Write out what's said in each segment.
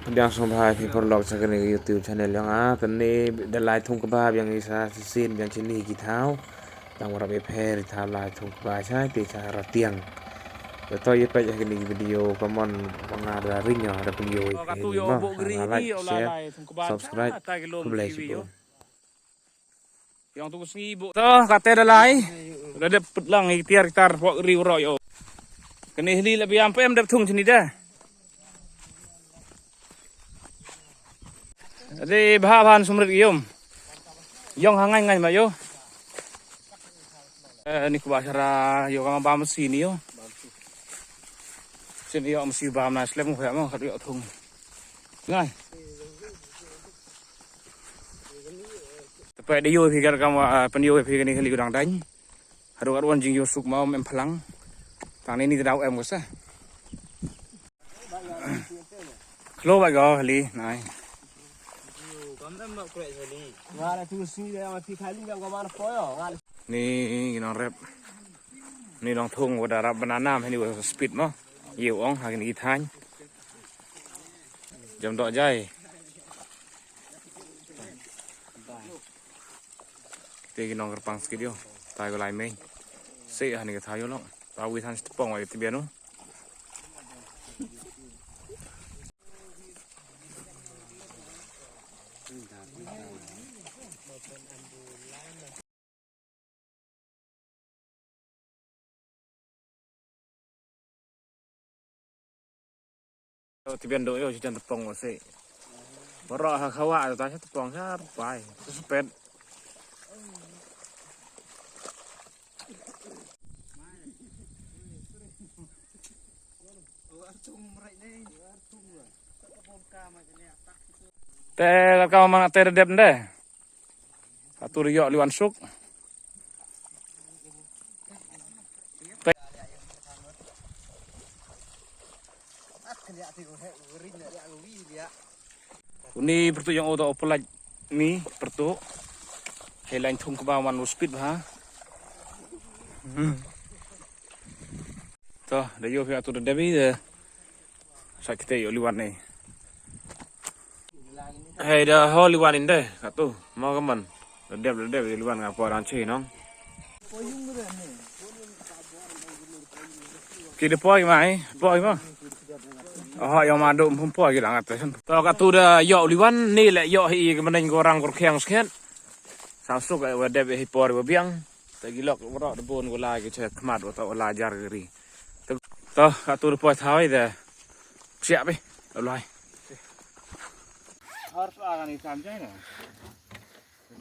Yang sampai people log sa kani YouTube channel yang tani dalai thung kebab yang isa sin yang sini kita yang orang beper ta lai thung kebab sai ti sa ratiang to ye pa kani video common pangara rinya ada video ini mah like share subscribe kublai sipur yang tunggu 1.000 toh kate dalai udah dapet lang ikhtiar tar pok riu royo kani hili lebih ampe am dap thung sini dah. Jadi bahan sumrit iom, yang hangai ngai mayo. Ini kubasara yo kama bam sini yo. Sini yo mesti bam na slem khaya mo khat yo thung. Ngai. Tapi dia yo pikir kamu penyo pikir ni kali kurang dan. Haru-haruan jing yo suk mau em phalang. Tang ni dau em gosa. Klo ba go kali nai. Ni nong rep ni nong thung wa darap banana hay ni wa speed mo yêu ong ha ni than jam dok jai te nong kerpang skid yo tai go lai mei se ha ni ka thayo lo ta wi than stpong wa ti bian no tibian do yo jangan tepong wase borok ha khawa ta tepong sa pai sepet te kau mang te dep nde atur yo liwan suk Ini pertu yang auto opelaj ni pertu helain thung kebawan speed ha toh da yo fi atur debi de sakite yo liwan ni hey da ho liwan inde katu mau kaman dep liwan ngapo ran chi nong kide poi mai ma oh yang maduk pun gitu ngat to ka tu da yo liwan ni le yo hi ke meneng orang korkheng sket samsuk ai wadep hi por biang ta gilok ro de bon gola ke che khmat to la jar ri to ka tu po thai de siap be lai harus akan ni samjai na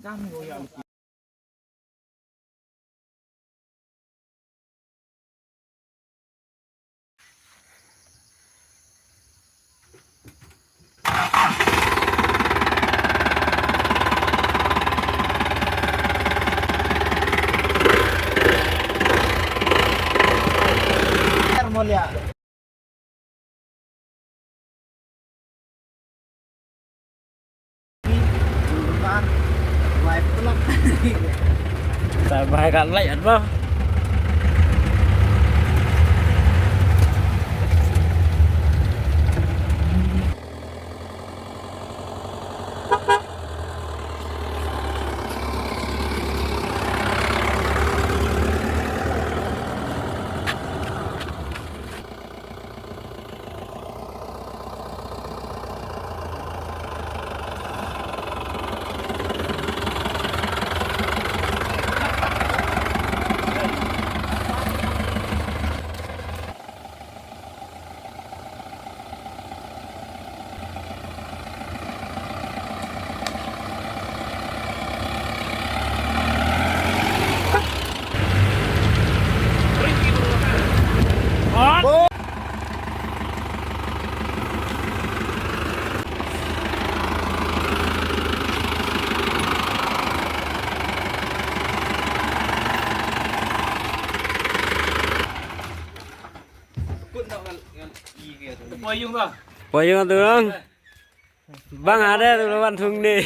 jam go ya Mulia. Tại bài gắn lạnh ấn vào. Payung tu bang ada tu lawan thung ni.